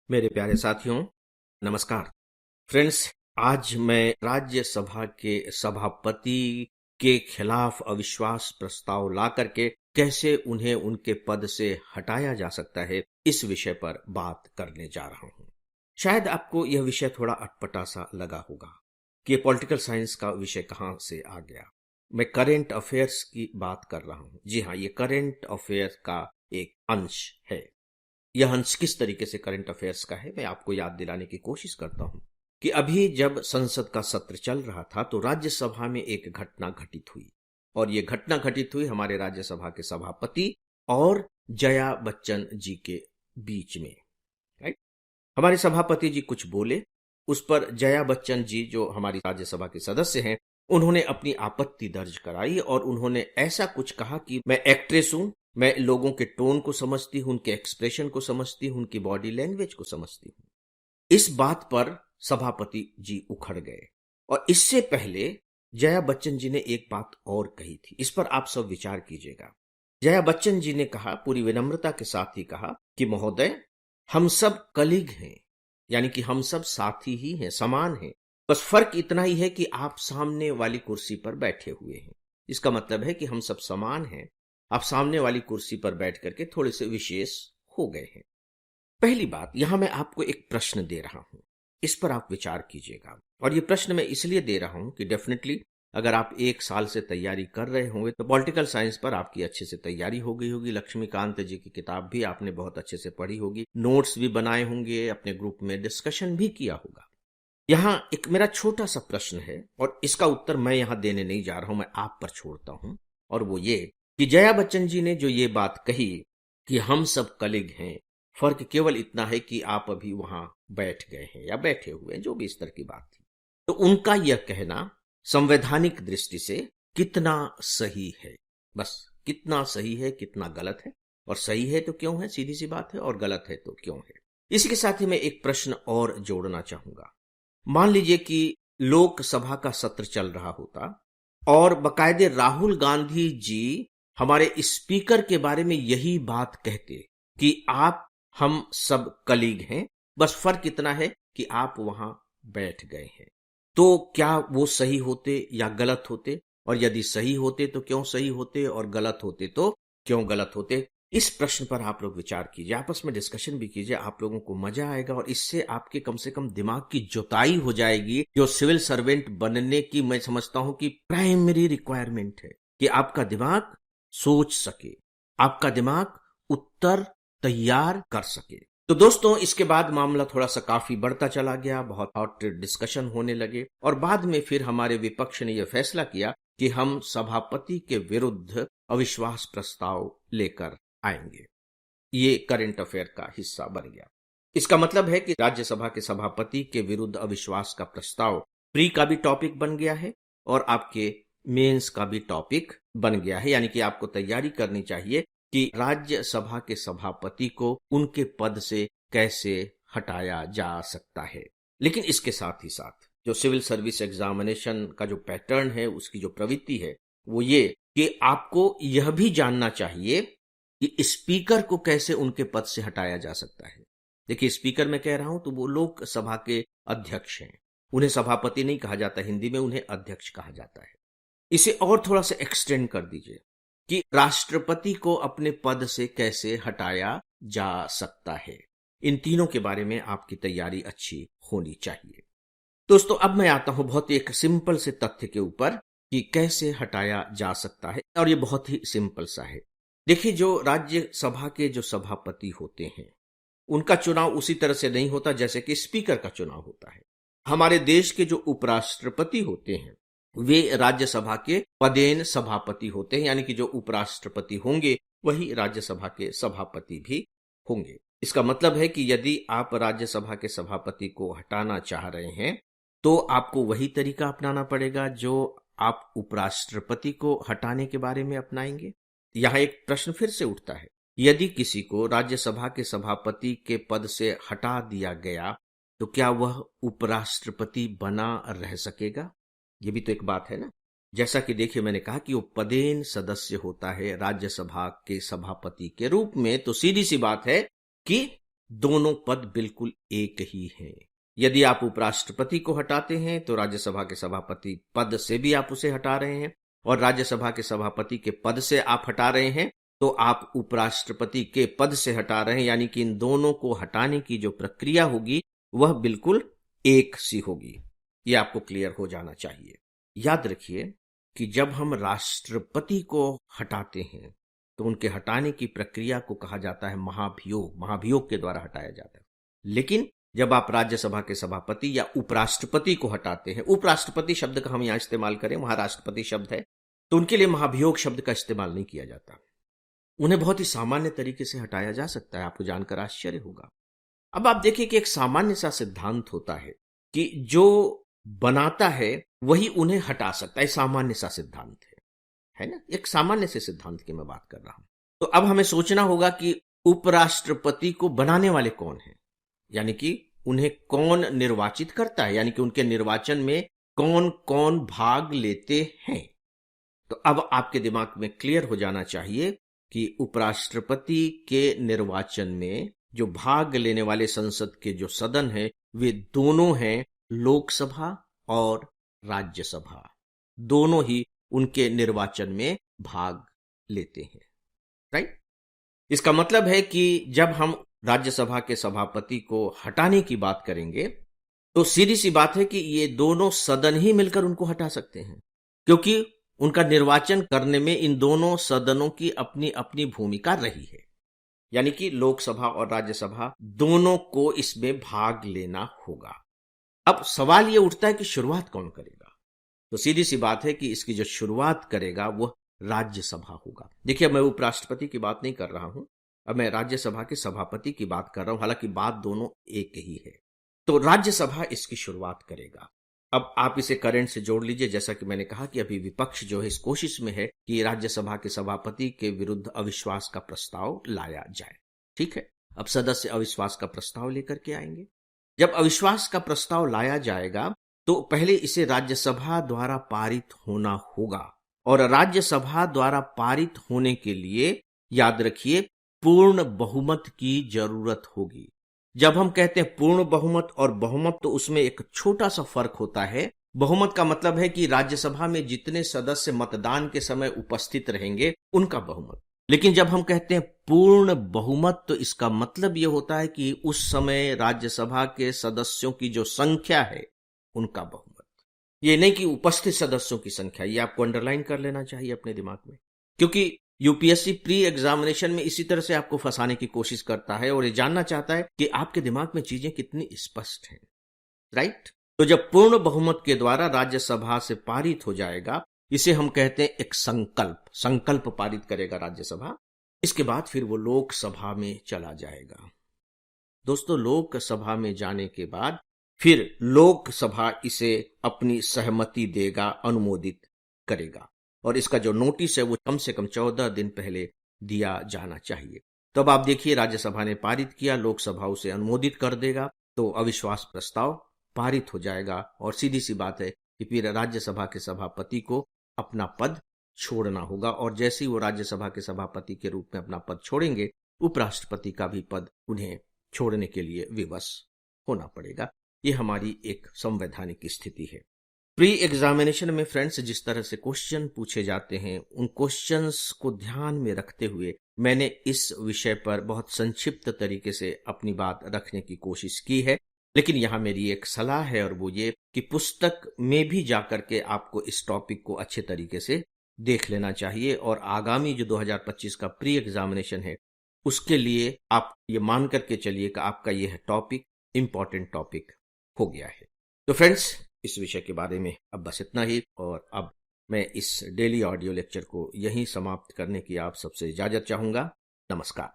मेरे प्यारे साथियों, नमस्कार। फ्रेंड्स, आज मैं राज्यसभा के सभापति के खिलाफ अविश्वास प्रस्ताव ला करके कैसे उन्हें उनके पद से हटाया जा सकता है, इस विषय पर बात करने जा रहा हूं। शायद आपको यह विषय थोड़ा अटपटा सा लगा होगा कि ये पॉलिटिकल साइंस का विषय कहां से आ गया। मैं करेंट अफेयर्स की बात कर रहा हूं। जी हाँ, ये करेंट अफेयर का एक अंश है। यह अंश किस तरीके से करंट अफेयर्स का है, मैं आपको याद दिलाने की कोशिश करता हूं कि अभी जब संसद का सत्र चल रहा था तो राज्यसभा में एक घटना घटित हुई, और यह घटना घटित हुई हमारे राज्यसभा के सभापति और जया बच्चन जी के बीच में। राइट, हमारे सभापति जी कुछ बोले, उस पर जया बच्चन जी जो हमारी राज्यसभा के सदस्य हैं, उन्होंने अपनी आपत्ति दर्ज कराई और उन्होंने ऐसा कुछ कहा कि मैं एक्ट्रेस हूं, मैं लोगों के टोन को समझती हूं, उनके एक्सप्रेशन को समझती हूं, उनकी बॉडी लैंग्वेज को समझती हूं। इस बात पर सभापति जी उखड़ गए, और इससे पहले जया बच्चन जी ने एक बात और कही थी। इस पर आप सब विचार कीजिएगा। जया बच्चन जी ने कहा, पूरी विनम्रता के साथ ही कहा कि महोदय, हम सब कलीग हैं, यानी कि हम सब साथी ही हैं, समान हैं। बस फर्क इतना ही है कि आप सामने वाली कुर्सी पर बैठे हुए हैं। इसका मतलब है कि हम सब समान हैं, आप सामने वाली कुर्सी पर बैठ करके थोड़े से विशेष हो गए हैं। पहली बात, यहां मैं आपको एक प्रश्न दे रहा हूं, इस पर आप विचार कीजिएगा। और ये प्रश्न मैं इसलिए दे रहा हूं कि डेफिनेटली अगर आप एक साल से तैयारी कर रहे होंगे तो पॉलिटिकल साइंस पर आपकी अच्छे से तैयारी हो गई होगी। लक्ष्मीकांत जी की किताब भी आपने बहुत अच्छे से पढ़ी होगी, नोट्स भी बनाए होंगे, अपने ग्रुप में डिस्कशन भी किया होगा। यहां एक मेरा छोटा सा प्रश्न है, और इसका उत्तर मैं यहां देने नहीं जा रहा हूं, मैं आप पर छोड़ता हूं। और वो ये कि जया बच्चन जी ने जो ये बात कही कि हम सब कलीग हैं, फर्क केवल इतना है कि आप अभी वहां बैठ गए हैं या बैठे हुए हैं, जो भी इस तरह की बात थी, तो उनका यह कहना संवैधानिक दृष्टि से कितना सही है, बस कितना सही है, कितना गलत है। और सही है तो क्यों है, सीधी सी बात है, और गलत है तो क्यों है। इसी के साथ ही मैं एक प्रश्न और जोड़ना चाहूंगा। मान लीजिए कि लोकसभा का सत्र चल रहा होता और बकायदे राहुल गांधी जी हमारे स्पीकर के बारे में यही बात कहते कि आप हम सब कलीग हैं, बस फर्क इतना है कि आप वहां बैठ गए हैं। तो क्या वो सही होते या गलत होते? और यदि सही होते तो क्यों सही होते, और गलत होते तो क्यों गलत होते? इस प्रश्न पर आप लोग विचार कीजिए, आपस में डिस्कशन भी कीजिए, आप लोगों को मजा आएगा, और इससे आपके कम से कम दिमाग की जुताई हो जाएगी, जो सिविल सर्वेंट बनने की मैं समझता हूं कि प्राइमरी रिक्वायरमेंट है, कि आपका दिमाग सोच सके, आपका दिमाग उत्तर तैयार कर सके। तो दोस्तों, इसके बाद मामला थोड़ा सा काफी बढ़ता चला गया, बहुत हॉट डिस्कशन होने लगे, और बाद में फिर हमारे विपक्ष ने यह फैसला किया कि हम सभापति के विरुद्ध अविश्वास प्रस्ताव लेकर आएंगे। ये करंट अफेयर का हिस्सा बन गया। इसका मतलब है कि राज्यसभा के सभापति के विरुद्ध अविश्वास का प्रस्ताव प्री का भी टॉपिक बन गया है, और आपके मेंस का भी टॉपिक बन गया है। यानी कि आपको तैयारी करनी चाहिए कि राज्यसभा के सभापति को उनके पद से कैसे हटाया जा सकता है। लेकिन इसके साथ ही साथ जो सिविल सर्विस एग्जामिनेशन का जो पैटर्न है, उसकी जो प्रवृत्ति है, वो ये कि आपको यह भी जानना चाहिए कि स्पीकर को कैसे उनके पद से हटाया जा सकता है। देखिए, स्पीकर मैं कह रहा हूं तो वो लोकसभा के अध्यक्ष हैं, उन्हें सभापति नहीं कहा जाता, हिंदी में उन्हें अध्यक्ष कहा जाता है। इसे और थोड़ा सा एक्सटेंड कर दीजिए कि राष्ट्रपति को अपने पद से कैसे हटाया जा सकता है। इन तीनों के बारे में आपकी तैयारी अच्छी होनी चाहिए। दोस्तों, अब मैं आता हूं बहुत ही एक सिंपल से तथ्य के ऊपर कि कैसे हटाया जा सकता है, और ये बहुत ही सिंपल सा है। देखिए, जो राज्यसभा के जो सभापति होते हैं, उनका चुनाव उसी तरह से नहीं होता जैसे कि स्पीकर का चुनाव होता है। हमारे देश के जो उपराष्ट्रपति होते हैं, वे राज्यसभा के पदेन सभापति होते हैं, यानी कि जो उपराष्ट्रपति होंगे वही राज्यसभा के सभापति भी होंगे। इसका मतलब है कि यदि आप राज्यसभा के सभापति को हटाना चाह रहे हैं तो आपको वही तरीका अपनाना पड़ेगा जो आप उपराष्ट्रपति को हटाने के बारे में अपनाएंगे। यहां एक प्रश्न फिर से उठता है, यदि किसी को राज्यसभा के सभापति के पद से हटा दिया गया तो क्या वह उपराष्ट्रपति बना रह सकेगा? ये भी तो एक बात है ना। जैसा कि देखिए, मैंने कहा कि वो पदेन सदस्य होता है राज्यसभा के सभापति के रूप में, तो सीधी सी बात है कि दोनों पद बिल्कुल एक ही हैं। यदि आप उपराष्ट्रपति को हटाते हैं तो राज्यसभा के सभापति पद से भी आप उसे हटा रहे हैं, और राज्यसभा के सभापति के पद से आप हटा रहे हैं तो आप उपराष्ट्रपति के पद से हटा रहे हैं। यानी कि इन दोनों को हटाने की जो प्रक्रिया होगी वह बिल्कुल एक सी होगी। यह आपको क्लियर हो जाना चाहिए। याद रखिए कि जब हम राष्ट्रपति को हटाते हैं तो उनके हटाने की प्रक्रिया को कहा जाता है महाभियोग। महाभियोग के द्वारा हटाया जाता है। लेकिन जब आप राज्यसभा के सभापति या उपराष्ट्रपति को हटाते हैं, उपराष्ट्रपति शब्द का हम यहां इस्तेमाल करें, वहां राष्ट्रपति शब्द है, तो उनके लिए महाभियोग शब्द का इस्तेमाल नहीं किया जाता। उन्हें बहुत ही सामान्य तरीके से हटाया जा सकता है। आपको जानकर आश्चर्य होगा। अब आप देखिए कि एक सामान्य सा सिद्धांत होता है कि जो बनाता है वही उन्हें हटा सकता है। सामान्य सा सिद्धांत है ना, एक सामान्य से सिद्धांत की मैं बात कर रहा हूं। तो अब हमें सोचना होगा कि उपराष्ट्रपति को बनाने वाले कौन हैं, यानी कि उन्हें कौन निर्वाचित करता है, यानी कि उनके निर्वाचन में कौन कौन भाग लेते हैं। तो अब आपके दिमाग में क्लियर हो जाना चाहिए कि उपराष्ट्रपति के निर्वाचन में जो भाग लेने वाले संसद के जो सदन हैं वे दोनों हैं लोकसभा और राज्यसभा। दोनों ही उनके निर्वाचन में भाग लेते हैं। राइट। इसका मतलब है कि जब हम राज्यसभा के सभापति को हटाने की बात करेंगे तो सीधी सी बात है कि ये दोनों सदन ही मिलकर उनको हटा सकते हैं, क्योंकि उनका निर्वाचन करने में इन दोनों सदनों की अपनी अपनी भूमिका रही है। यानी कि लोकसभा और राज्यसभा दोनों को इसमें भाग लेना होगा। अब सवाल यह उठता है कि शुरुआत कौन करेगा। तो सीधी सी बात है कि इसकी जो शुरुआत करेगा वह राज्यसभा होगा। देखिए, मैं उपराष्ट्रपति की बात नहीं कर रहा हूं, अब मैं राज्यसभा के सभापति की बात कर रहा हूं। हालांकि बात दोनों एक ही है। तो राज्यसभा इसकी शुरुआत करेगा। अब आप इसे करंट से जोड़ लीजिए। जैसा कि मैंने कहा कि अभी विपक्ष जो है इस कोशिश में है कि राज्यसभा के सभापति के विरुद्ध अविश्वास का प्रस्ताव लाया जाए। ठीक है, अब सदस्य अविश्वास का प्रस्ताव लेकर के आएंगे। जब अविश्वास का प्रस्ताव लाया जाएगा तो पहले इसे राज्यसभा द्वारा पारित होना होगा, और राज्यसभा द्वारा पारित होने के लिए याद रखिए पूर्ण बहुमत की जरूरत होगी। जब हम कहते हैं पूर्ण बहुमत और बहुमत, तो उसमें एक छोटा सा फर्क होता है। बहुमत का मतलब है कि राज्यसभा में जितने सदस्य मतदान के समय उपस्थित रहेंगे उनका बहुमत। लेकिन जब हम कहते हैं पूर्ण बहुमत तो इसका मतलब यह होता है कि उस समय राज्यसभा के सदस्यों की जो संख्या है उनका बहुमत। ये नहीं कि उपस्थित सदस्यों की संख्या। ये आपको अंडरलाइन कर लेना चाहिए अपने दिमाग में, क्योंकि यूपीएससी प्री एग्जामिनेशन में इसी तरह से आपको फंसाने की कोशिश करता है और ये जानना चाहता है कि आपके दिमाग में चीजें कितनी स्पष्ट हैं। राइट। तो जब पूर्ण बहुमत के द्वारा राज्यसभा से पारित हो जाएगा, इसे हम कहते हैं एक संकल्प पारित करेगा राज्यसभा। इसके बाद फिर वो लोकसभा में चला जाएगा। दोस्तों, लोकसभा में जाने के बाद फिर लोकसभा इसे अपनी सहमति देगा, अनुमोदित करेगा, और इसका जो नोटिस है वो कम से कम 14 दिन पहले दिया जाना चाहिए। तो अब आप देखिए, राज्यसभा ने पारित किया, लोकसभा उसे अनुमोदित कर देगा, तो अविश्वास प्रस्ताव पारित हो जाएगा। और सीधी सी बात है कि फिर राज्यसभा के सभापति को अपना पद छोड़ना होगा, और जैसे ही वो राज्यसभा के सभापति के रूप में अपना पद छोड़ेंगे, उपराष्ट्रपति का भी पद उन्हें छोड़ने के लिए विवश होना पड़ेगा। ये हमारी एक संवैधानिक स्थिति है। प्री एग्जामिनेशन में फ्रेंड्स जिस तरह से क्वेश्चन पूछे जाते हैं, उन क्वेश्चंस को ध्यान में रखते हुए मैंने इस विषय पर बहुत संक्षिप्त तरीके से अपनी बात रखने की कोशिश की है। लेकिन यहाँ मेरी एक सलाह है, और वो ये कि पुस्तक में भी जाकर के आपको इस टॉपिक को अच्छे तरीके से देख लेना चाहिए, और आगामी जो 2025 का प्री एग्जामिनेशन है उसके लिए आप ये मान करके चलिए कि आपका यह टॉपिक इंपॉर्टेंट टॉपिक हो गया है। तो फ्रेंड्स, इस विषय के बारे में अब बस इतना ही, और अब मैं इस डेली ऑडियो लेक्चर को यहीं समाप्त करने की आप सबसे इजाजत चाहूंगा। नमस्कार।